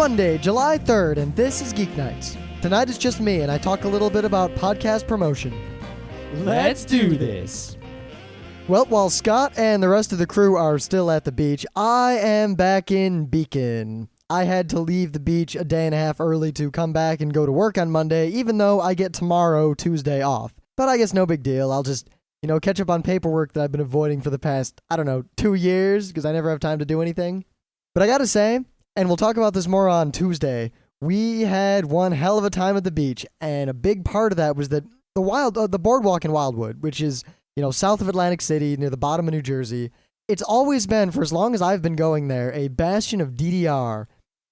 Monday, July 3rd, and this is Geeknights. Tonight it's just me, and I talk a little bit about podcast promotion. Let's do this. Well, while Scott and the rest of the crew are still at the beach, I am back in Beacon. I had to leave the beach a day and a half early to come back and go to work on Monday, even though I get tomorrow, Tuesday, off. But I guess no big deal. I'll just, catch up on paperwork that I've been avoiding for the past, 2 years, because I never have time to do anything. But I gotta say, and we'll talk about this more on Tuesday, we had one hell of a time at the beach, and a big part of that was that the boardwalk in Wildwood, which is, south of Atlantic City, near the bottom of New Jersey, it's always been, for as long as I've been going there, a bastion of DDR.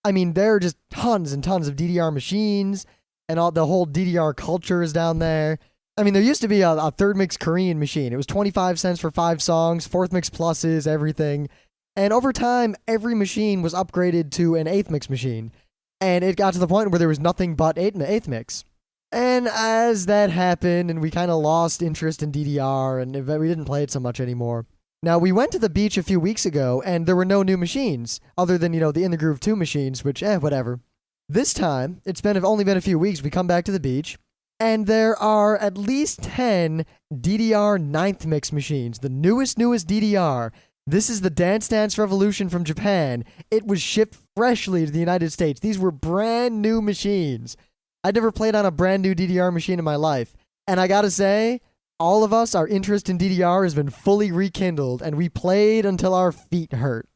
I mean, there are just tons and tons of DDR machines, and the whole DDR culture is down there. I mean, there used to be a third mix Korean machine. It was 25 cents for 5 songs, fourth mix pluses, everything. And over time, every machine was upgraded to an eighth mix machine. And it got to the point where there was nothing but eighth mix. And as that happened, and we kind of lost interest in DDR, and we didn't play it so much anymore. Now, we went to the beach a few weeks ago, and there were no new machines, other than, the In the Groove 2 machines, which, whatever. This time, it's only been a few weeks, we come back to the beach, and there are at least 10 DDR ninth mix machines, the newest DDR. This is the Dance Dance Revolution from Japan. It was shipped freshly to the United States. These were brand new machines. I'd never played on a brand new DDR machine in my life. And I gotta say, all of us, our interest in DDR has been fully rekindled, and we played until our feet hurt.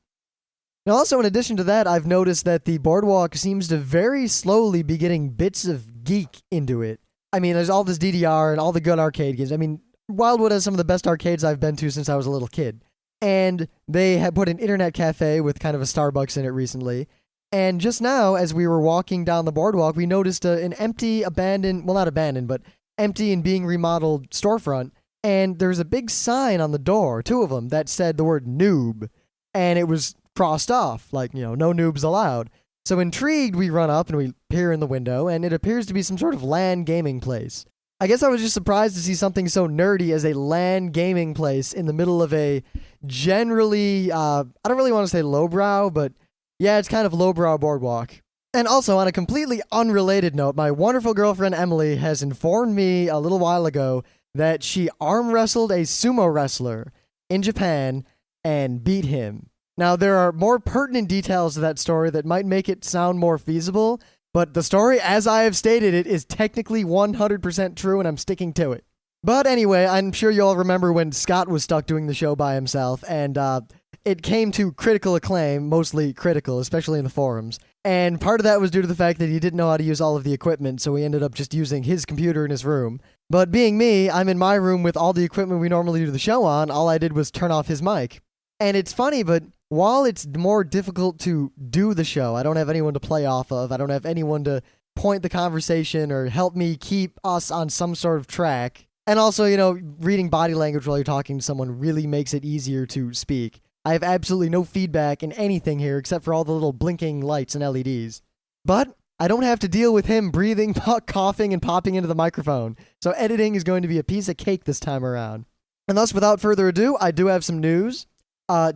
Now also, in addition to that, I've noticed that the boardwalk seems to very slowly be getting bits of geek into it. I mean, there's all this DDR and all the good arcade games. I mean, Wildwood has some of the best arcades I've been to since I was a little kid. And they had put an internet cafe with kind of a Starbucks in it recently. And just now, as we were walking down the boardwalk, we noticed an empty, not abandoned, but empty and being remodeled storefront. And there's a big sign on the door, 2 of them, that said the word noob. And it was crossed off, like, no noobs allowed. So intrigued, we run up and we peer in the window, and it appears to be some sort of LAN gaming place. I guess I was just surprised to see something so nerdy as a LAN gaming place in the middle of a generally, I don't really want to say lowbrow, but yeah, it's kind of lowbrow boardwalk. And also, on a completely unrelated note, my wonderful girlfriend Emily has informed me a little while ago that she arm wrestled a sumo wrestler in Japan and beat him. Now, there are more pertinent details to that story that might make it sound more feasible, but the story, as I have stated it, is technically 100% true, and I'm sticking to it. But anyway, I'm sure you all remember when Scott was stuck doing the show by himself, and it came to critical acclaim, mostly critical, especially in the forums. And part of that was due to the fact that he didn't know how to use all of the equipment, so he ended up just using his computer in his room. But being me, I'm in my room with all the equipment we normally do the show on. All I did was turn off his mic. And it's funny, but while it's more difficult to do the show, I don't have anyone to play off of, I don't have anyone to point the conversation or help me keep us on some sort of track. And also, reading body language while you're talking to someone really makes it easier to speak. I have absolutely no feedback in anything here except for all the little blinking lights and LEDs. But I don't have to deal with him breathing, coughing, and popping into the microphone. So editing is going to be a piece of cake this time around. And thus, without further ado, I do have some news.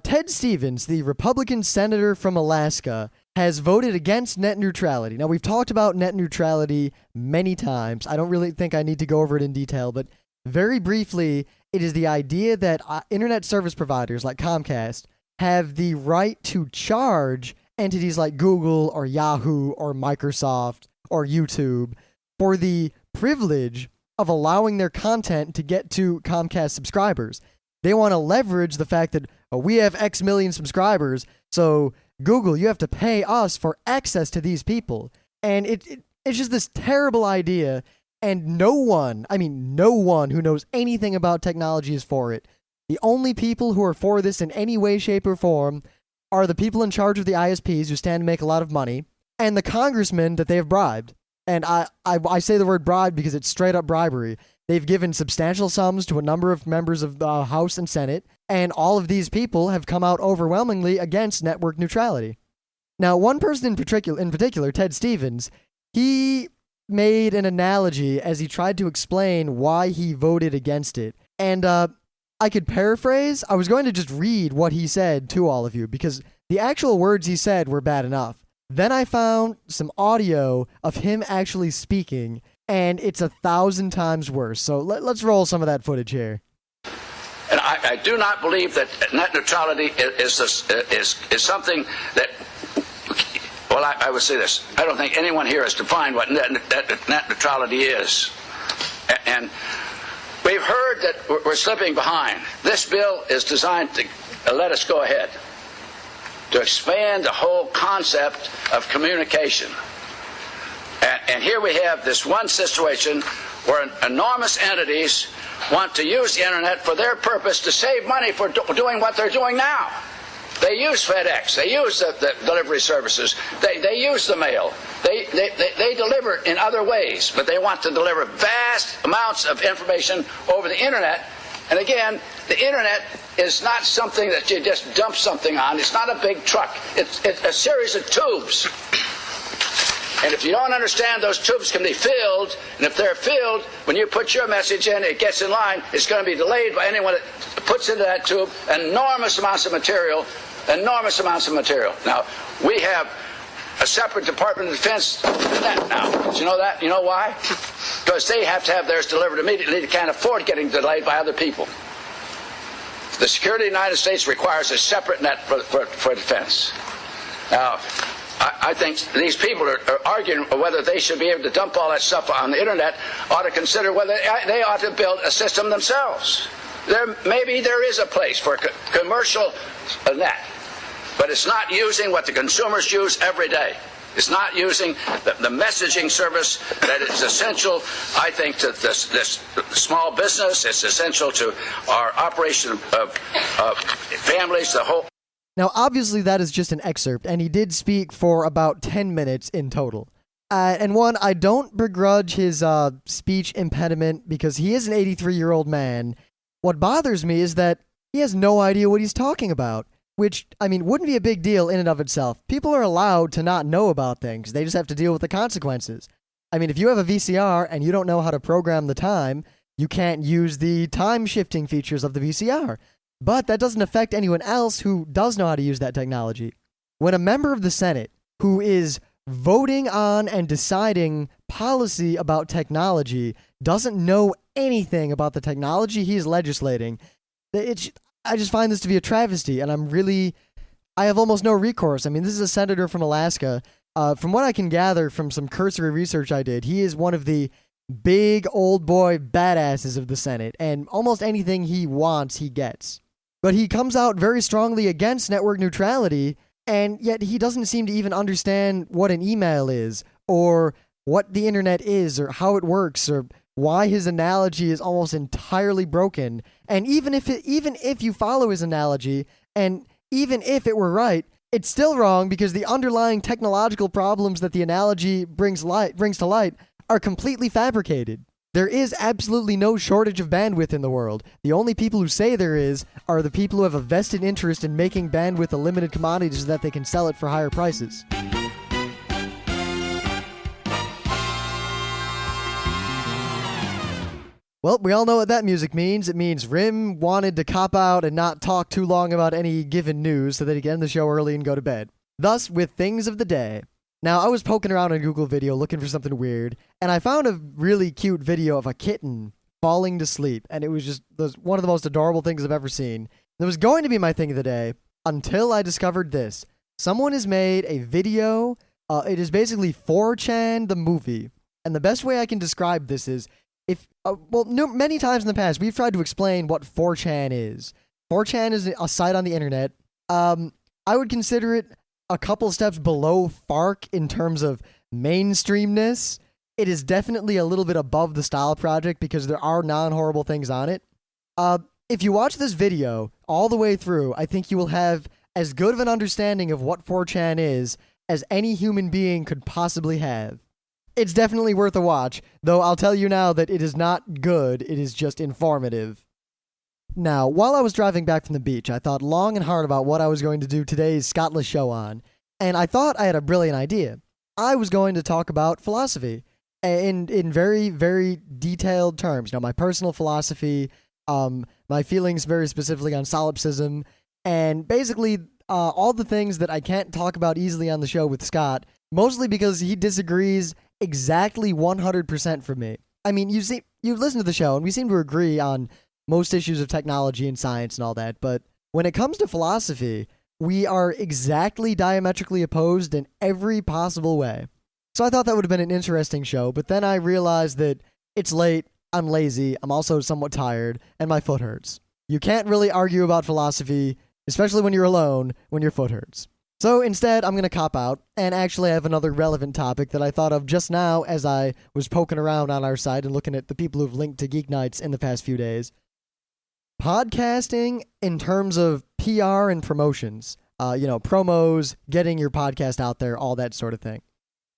Ted Stevens, the Republican senator from Alaska, has voted against net neutrality. Now, we've talked about net neutrality many times. I don't really think I need to go over it in detail, but very briefly, it is the idea that internet service providers like Comcast have the right to charge entities like Google or Yahoo or Microsoft or YouTube for the privilege of allowing their content to get to Comcast subscribers. They want to leverage the fact that we have X million subscribers, so Google, you have to pay us for access to these people. And it's just this terrible idea, and no one who knows anything about technology is for it. The only people who are for this in any way, shape, or form are the people in charge of the ISPs who stand to make a lot of money, and the congressmen that they have bribed. And I say the word bribe because it's straight up bribery. They've given substantial sums to a number of members of the House and Senate, and all of these people have come out overwhelmingly against network neutrality. Now, one person in particular, Ted Stevens, he made an analogy as he tried to explain why he voted against it. And I could paraphrase. I was going to just read what he said to all of you, because the actual words he said were bad enough. Then I found some audio of him actually speaking, and it's 1,000 times worse. So let's roll some of that footage here. And I do not believe that net neutrality is something that, well, I would say this. I don't think anyone here has defined what net neutrality is. And we've heard that we're slipping behind. This bill is designed to let us go ahead, to expand the whole concept of communication. And here we have this one situation where enormous entities want to use the internet for their purpose to save money for doing what they're doing now. They use FedEx. They use the delivery services. They use the mail. They deliver in other ways, but they want to deliver vast amounts of information over the internet. And again, the internet is not something that you just dump something on. It's not a big truck. It's a series of tubes. And if you don't understand, those tubes can be filled, and if they're filled, when you put your message in, it gets in line, it's going to be delayed by anyone that puts into that tube enormous amounts of material. Now, we have a separate Department of Defense for that now. Did you know that? You know why? Because they have to have theirs delivered immediately. They can't afford getting delayed by other people. The security of the United States requires a separate net for defense. Now, I think these people are arguing whether they should be able to dump all that stuff on the internet, ought to consider whether they ought to build a system themselves. Maybe there is a place for a commercial net, but it's not using what the consumers use every day. It's not using the messaging service that is essential, I think, to this small business. It's essential to our operation of families, the whole. Now, obviously, that is just an excerpt, and he did speak for about 10 minutes in total. And one, I don't begrudge his speech impediment because he is an 83-year-old man. What bothers me is that he has no idea what he's talking about, which, I mean, wouldn't be a big deal in and of itself. People are allowed to not know about things. They just have to deal with the consequences. I mean, if you have a VCR and you don't know how to program the time, you can't use the time-shifting features of the VCR. But that doesn't affect anyone else who does know how to use that technology. When a member of the Senate who is voting on and deciding policy about technology doesn't know anything about the technology he's legislating, I just find this to be a travesty, and I have almost no recourse. I mean, this is a senator from Alaska. From what I can gather from some cursory research I did, he is one of the big old boy badasses of the Senate, and almost anything he wants, he gets. But he comes out very strongly against network neutrality, and yet he doesn't seem to even understand what an email is, or what the internet is, or how it works, or why his analogy is almost entirely broken. And even if you follow his analogy, and even if it were right, it's still wrong because the underlying technological problems that the analogy brings to light are completely fabricated. There is absolutely no shortage of bandwidth in the world. The only people who say there is are the people who have a vested interest in making bandwidth a limited commodity so that they can sell it for higher prices. Well, we all know what that music means. It means Rym wanted to cop out and not talk too long about any given news so that he can end the show early and go to bed. Thus, with things of the day. Now, I was poking around on Google Video looking for something weird, and I found a really cute video of a kitten falling to sleep, and it was just one of the most adorable things I've ever seen. It was going to be my thing of the day until I discovered this. Someone has made a video. It is basically 4chan the movie, and the best way I can describe this is many times in the past, we've tried to explain what 4chan is. 4chan is a site on the internet. I would consider it a couple steps below FARC in terms of mainstreamness. It is definitely a little bit above the Style Project because there are non-horrible things on it. If you watch this video all the way through, I think you will have as good of an understanding of what 4chan is as any human being could possibly have. It's definitely worth a watch, though I'll tell you now that it is not good, it is just informative. Now, while I was driving back from the beach, I thought long and hard about what I was going to do today's Scottless show on, and I thought I had a brilliant idea. I was going to talk about philosophy in very, very detailed terms. You know, my personal philosophy, my feelings very specifically on solipsism, and basically all the things that I can't talk about easily on the show with Scott, mostly because he disagrees exactly 100% from me. I mean, you listen to the show, and we seem to agree on most issues of technology and science and all that, but when it comes to philosophy, we are exactly diametrically opposed in every possible way. So I thought that would have been an interesting show, but then I realized that it's late, I'm lazy, I'm also somewhat tired, and my foot hurts. You can't really argue about philosophy, especially when you're alone, when your foot hurts. So instead, I'm going to cop out, and actually I have another relevant topic that I thought of just now as I was poking around on our site and looking at the people who've linked to Geeknights in the past few days. Podcasting in terms of PR and promotions. Promos, getting your podcast out there, all that sort of thing.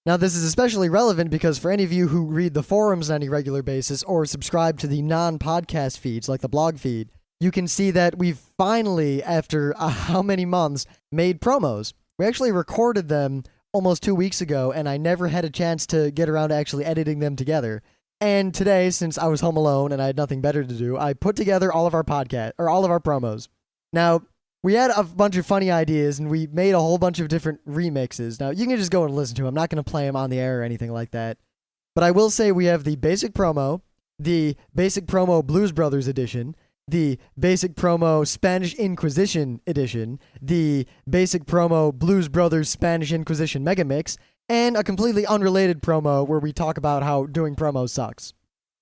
Now, this is especially relevant because for any of you who read the forums on any regular basis or subscribe to the non-podcast feeds like the blog feed, you can see that we've finally, after how many months, made promos. We actually recorded them almost 2 weeks ago, and I never had a chance to get around to actually editing them together. And today, since I was home alone and I had nothing better to do, I put together all of our promos. Now, we had a bunch of funny ideas, and we made a whole bunch of different remixes. Now, you can just go and listen to them. I'm not going to play them on the air or anything like that. But I will say we have the basic promo, the basic promo Blues Brothers edition, the basic promo Spanish Inquisition edition, the basic promo Blues Brothers Spanish Inquisition Megamix, and a completely unrelated promo where we talk about how doing promos sucks.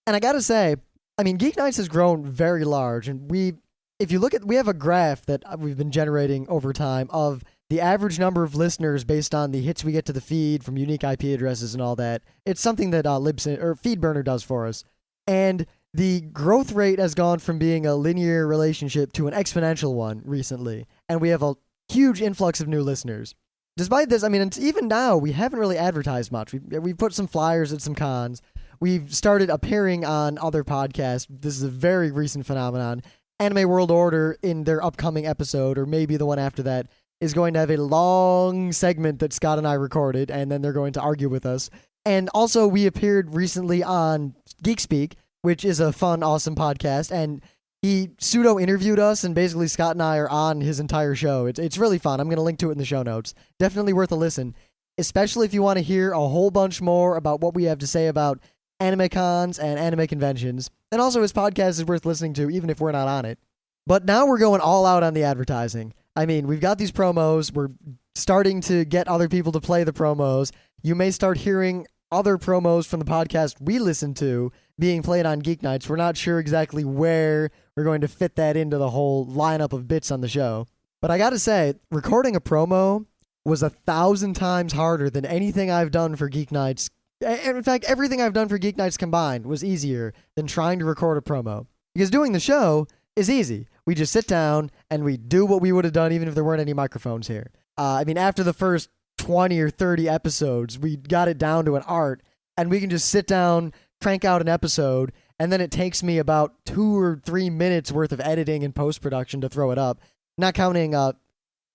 And I gotta say, I mean, Geeknights has grown very large, and we have a graph that we've been generating over time of the average number of listeners based on the hits we get to the feed from unique IP addresses and all that. It's something that FeedBurner does for us. And the growth rate has gone from being a linear relationship to an exponential one recently. And we have a huge influx of new listeners. Despite this, I mean, even now, we haven't really advertised much. We've put some flyers at some cons. We've started appearing on other podcasts. This is a very recent phenomenon. Anime World Order, in their upcoming episode, or maybe the one after that, is going to have a long segment that Scott and I recorded, and then they're going to argue with us. And also, we appeared recently on Geekspeak, which is a fun, awesome podcast, and he pseudo-interviewed us, and basically Scott and I are on his entire show. It's really fun. I'm going to link to it in the show notes. Definitely worth a listen, especially if you want to hear a whole bunch more about what we have to say about anime cons and anime conventions. And also his podcast is worth listening to even if we're not on it. But now we're going all out on the advertising. I mean, we've got these promos. We're starting to get other people to play the promos. You may start hearing other promos from the podcast we listen to being played on Geeknights. We're not sure exactly where we're going to fit that into the whole lineup of bits on the show. But I gotta say, recording a promo was 1,000 times harder than anything I've done for Geeknights. In fact, everything I've done for Geeknights combined was easier than trying to record a promo. Because doing the show is easy. We just sit down and we do what we would have done even if there weren't any microphones here. After the first 20 or 30 episodes, we got it down to an art, and we can just sit down, crank out an episode, and then it takes me about 2 or 3 minutes worth of editing and post-production to throw it up. Not counting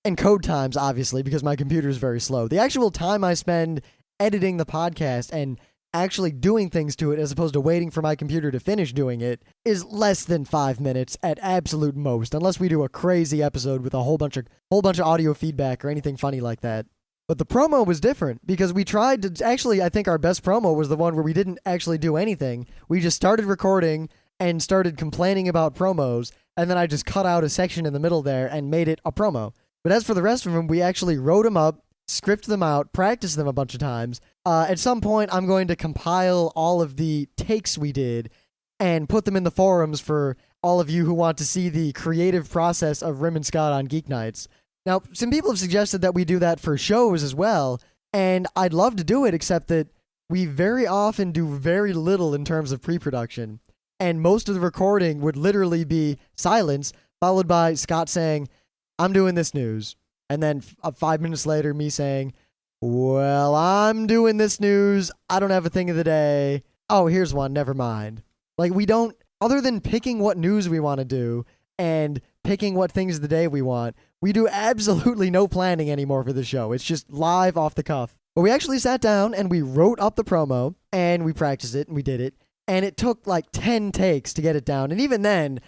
encode times, obviously, because my computer is very slow. The actual time I spend editing the podcast and actually doing things to it as opposed to waiting for my computer to finish doing it is less than 5 minutes at absolute most, unless we do a crazy episode with a whole bunch of audio feedback or anything funny like that. But the promo was different because we tried to I think our best promo was the one where we didn't actually do anything. We just started recording and started complaining about promos, and then I just cut out a section in the middle there and made it a promo. But as for the rest of them, we actually wrote them up, script them out, practice them a bunch of times. At some point, I'm going to compile all of the takes we did and put them in the forums for all of you who want to see the creative process of Rym and Scott on Geeknights. Now, some people have suggested that we do that for shows as well, and I'd love to do it, except that we very often do very little in terms of pre-production, and most of the recording would literally be silence, followed by Scott saying, "I'm doing this news," and then 5 minutes later, me saying, "Well, I'm doing this news. I don't have a thing of the day. Oh, here's one. Never mind." Like, we don't, other than picking what news we want to do and picking what things of the day we want, we do absolutely no planning anymore for the show. It's just live off the cuff. But we actually sat down and we wrote up the promo and we practiced it and we did it. And it took like 10 takes to get it down. And even then,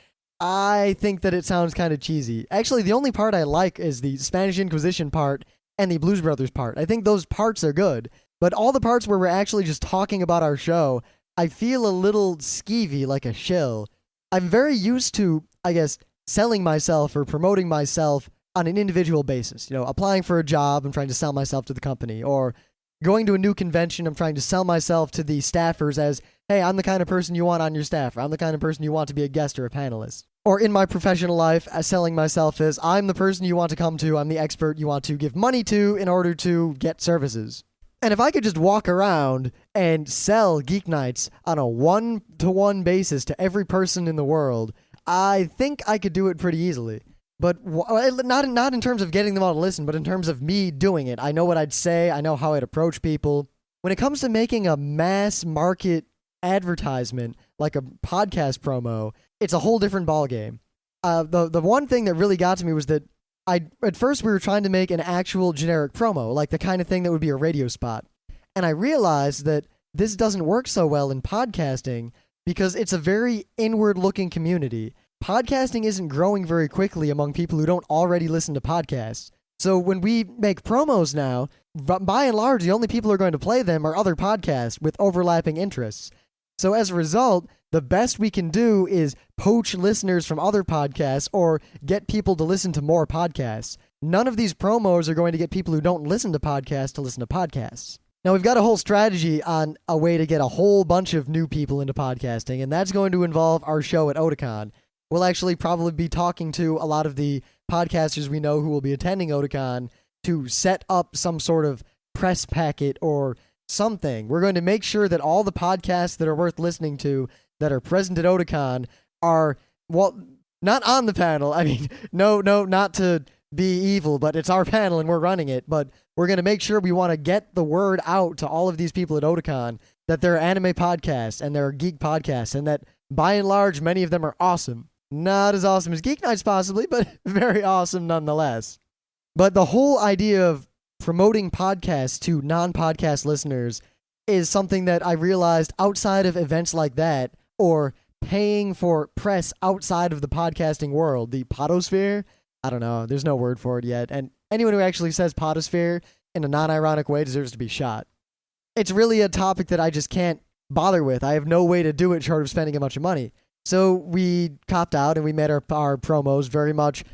I think that it sounds kind of cheesy. Actually, the only part I like is the Spanish Inquisition part and the Blues Brothers part. I think those parts are good. But all the parts where we're actually just talking about our show, I feel a little skeevy, like a shill. I'm very used to, I guess, selling myself or promoting myself on an individual basis. You know, applying for a job, I'm trying to sell myself to the company. Or going to a new convention, I'm trying to sell myself to the staffers as, hey, I'm the kind of person you want on your staff. Or I'm the kind of person you want to be a guest or a panelist. Or in my professional life, as selling myself as, I'm the person you want to come to. I'm the expert you want to give money to in order to get services. And if I could just walk around and sell Geeknights on a one-to-one basis to every person in the world, I think I could do it pretty easily. But not in terms of getting them all to listen, but in terms of me doing it. I know what I'd say. I know how I'd approach people. When it comes to making a mass market advertisement, like a podcast promo, it's a whole different ballgame. The one thing that really got to me was that at first we were trying to make an actual generic promo, like the kind of thing that would be a radio spot. And I realized that this doesn't work so well in podcasting because it's a very inward-looking community. Podcasting isn't growing very quickly among people who don't already listen to podcasts. So when we make promos now, by and large, the only people who are going to play them are other podcasts with overlapping interests. So as a result, the best we can do is poach listeners from other podcasts or get people to listen to more podcasts. None of these promos are going to get people who don't listen to podcasts to listen to podcasts. Now, we've got a whole strategy on a way to get a whole bunch of new people into podcasting, and that's going to involve our show at Otakon. We'll actually probably be talking to a lot of the podcasters we know who will be attending Otakon to set up some sort of press packet or something. We're going to make sure that all the podcasts that are worth listening to that are present at Otakon are, well, not on the panel. I mean, no, not to be evil, but it's our panel and we're running it. But we're going to make sure we want to get the word out to all of these people at Otakon that there are anime podcasts and there are geek podcasts and that, by and large, many of them are awesome. Not as awesome as Geeknights possibly, but very awesome nonetheless. But the whole idea of promoting podcasts to non-podcast listeners is something that I realized outside of events like that, or paying for press outside of the podcasting world, the podosphere. I don't know, there's no word for it yet, and anyone who actually says podosphere in a non-ironic way deserves to be shot. It's really a topic that I just can't bother with. I have no way to do it short of spending a bunch of money. So we copped out and we made our promos very much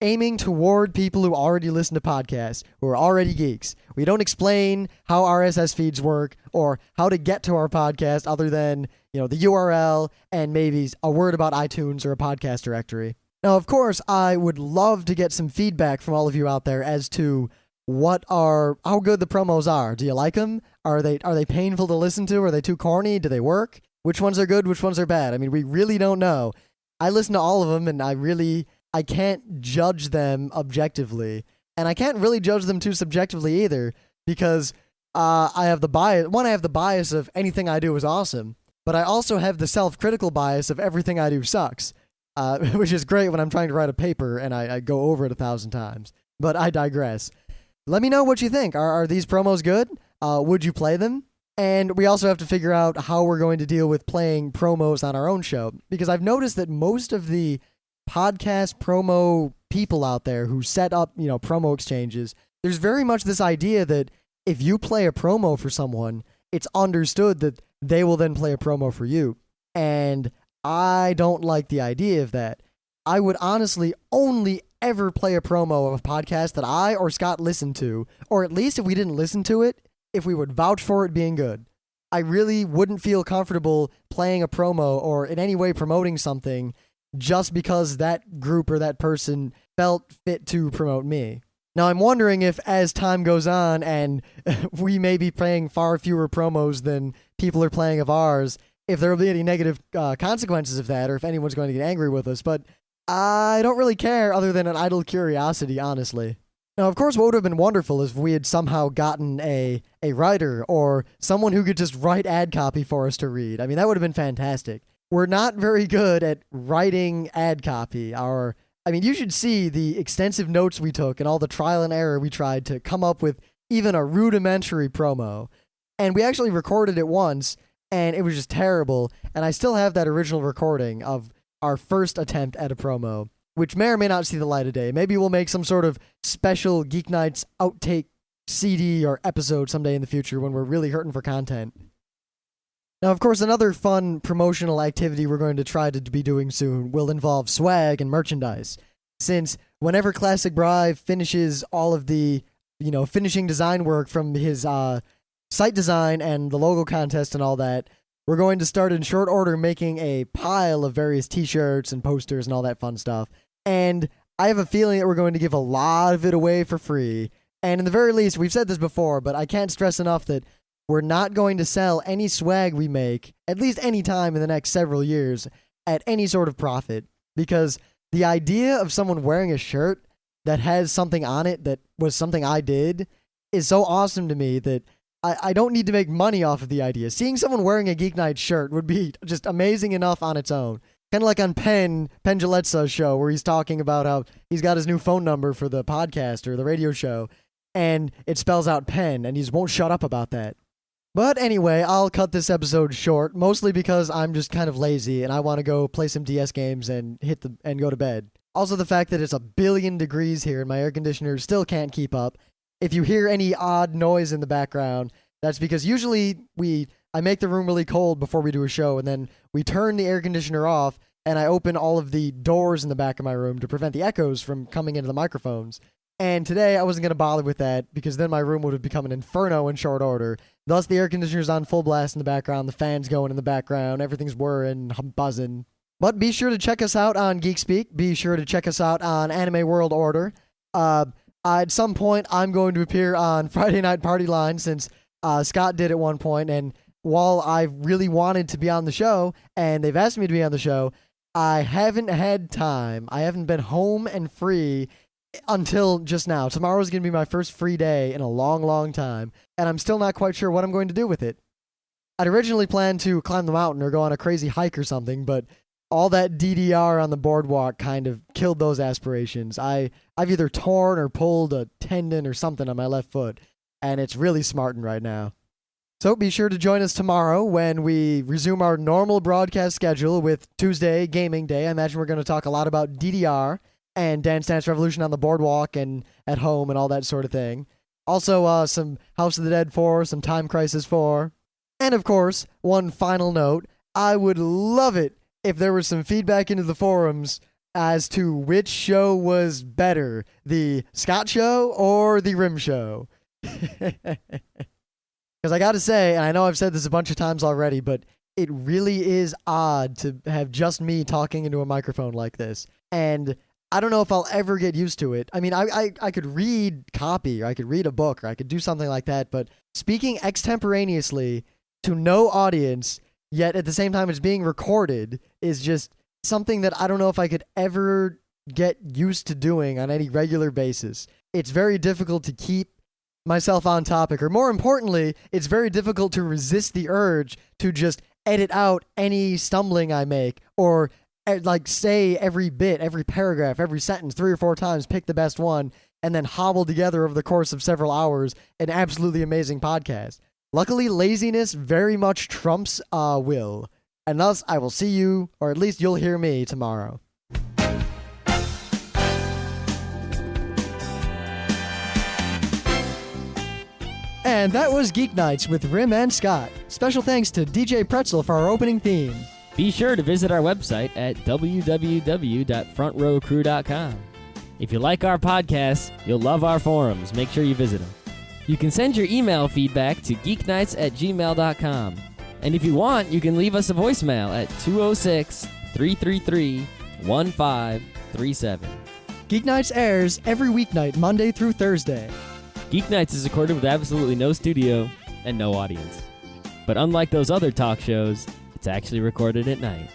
aiming toward people who already listen to podcasts, who are already geeks. We don't explain how RSS feeds work or how to get to our podcast other than, the URL and maybe a word about iTunes or a podcast directory. Now, of course, I would love to get some feedback from all of you out there as to how good the promos are. Do you like them? Are they painful to listen to? Are they too corny? Do they work? Which ones are good? Which ones are bad? I mean, we really don't know. I listen to all of them, and I can't judge them objectively, and I can't really judge them too subjectively either, because I have the bias. One, I have the bias of anything I do is awesome, but I also have the self-critical bias of everything I do sucks, which is great when I'm trying to write a paper and I go over it 1,000 times. But I digress. Let me know what you think. Are these promos good? Would you play them? And we also have to figure out how we're going to deal with playing promos on our own show, because I've noticed that most of the podcast promo people out there who set up, promo exchanges, there's very much this idea that if you play a promo for someone, it's understood that they will then play a promo for you. And I don't like the idea of that. I would honestly only ever play a promo of a podcast that I or Scott listened to, or at least if we didn't listen to it, if we would vouch for it being good. I really wouldn't feel comfortable playing a promo or in any way promoting something just because that group or that person felt fit to promote me. Now, I'm wondering if as time goes on and we may be playing far fewer promos than people are playing of ours, if there will be any negative consequences of that, or if anyone's going to get angry with us. But I don't really care other than an idle curiosity, honestly. Now, of course, what would have been wonderful is if we had somehow gotten a writer or someone who could just write ad copy for us to read. I mean, that would have been fantastic. We're not very good at writing ad copy. You should see the extensive notes we took and all the trial and error we tried to come up with even a rudimentary promo. And we actually recorded it once, and it was just terrible. And I still have that original recording of our first attempt at a promo, which may or may not see the light of day. Maybe we'll make some sort of special Geeknights outtake CD or episode someday in the future when we're really hurting for content. Now, of course, another fun promotional activity we're going to try to be doing soon will involve swag and merchandise, since whenever Classic Bri finishes all of the, finishing design work from his site design and the logo contest and all that, we're going to start in short order making a pile of various t-shirts and posters and all that fun stuff. And I have a feeling that we're going to give a lot of it away for free. And in the very least, we've said this before, but I can't stress enough that we're not going to sell any swag we make, at least any time in the next several years, at any sort of profit. Because the idea of someone wearing a shirt that has something on it that was something I did is so awesome to me that I don't need to make money off of the idea. Seeing someone wearing a Geeknights shirt would be just amazing enough on its own. Kind of like on Penn Jalesa's show, where he's talking about how he's got his new phone number for the podcast or the radio show, and it spells out Penn, and he just won't shut up about that. But anyway, I'll cut this episode short, mostly because I'm just kind of lazy and I want to go play some DS games and go to bed. Also, the fact that it's 1 billion degrees here and my air conditioner still can't keep up. If you hear any odd noise in the background, that's because usually I make the room really cold before we do a show, and then we turn the air conditioner off, and I open all of the doors in the back of my room to prevent the echoes from coming into the microphones. And today I wasn't going to bother with that because then my room would have become an inferno in short order. Thus, the air conditioner's on full blast in the background, the fan's going in the background, everything's whirring, buzzing. But be sure to check us out on Geekspeak. Be sure to check us out on Anime World Order. At some point, I'm going to appear on Friday Night Party Line since Scott did at one point, and while I really wanted to be on the show, and they've asked me to be on the show, I haven't had time. I haven't been home and free until just now. Tomorrow's going to be my first free day in a long, long time, and I'm still not quite sure what I'm going to do with it. I'd originally planned to climb the mountain or go on a crazy hike or something, but all that DDR on the boardwalk kind of killed those aspirations. I've either torn or pulled a tendon or something on my left foot, and it's really smarting right now. So be sure to join us tomorrow when we resume our normal broadcast schedule with Tuesday Gaming Day. I imagine we're going to talk a lot about DDR and Dance Dance Revolution on the boardwalk and at home and all that sort of thing. Also, some House of the Dead 4, some Time Crisis 4. And of course, one final note, I would love it if there was some feedback into the forums as to which show was better, the Scott Show or the Rym Show. Because I gotta say, and I know I've said this a bunch of times already, but it really is odd to have just me talking into a microphone like this. And I don't know if I'll ever get used to it. I mean, I could read copy, or I could read a book, or I could do something like that, but speaking extemporaneously to no audience, yet at the same time it's being recorded, is just something that I don't know if I could ever get used to doing on any regular basis. It's very difficult to keep myself on topic, or more importantly, it's very difficult to resist the urge to just edit out any stumbling I make, or say every bit, every paragraph, every sentence 3 or 4 times, pick the best one, and then hobble together over the course of several hours an absolutely amazing podcast. Luckily, laziness very much trumps will, and thus I will see you, or at least you'll hear me, tomorrow. And that was Geeknights with Rym and Scott. Special thanks to DJ Pretzel for our opening theme. Be sure to visit our website at www.frontrowcrew.com. If you like our podcasts, you'll love our forums. Make sure you visit them. You can send your email feedback to geeknights@gmail.com. And if you want, you can leave us a voicemail at 206-333-1537. Geeknights airs every weeknight, Monday through Thursday. Geeknights is recorded with absolutely no studio and no audience. But unlike those other talk shows, it's actually recorded at night.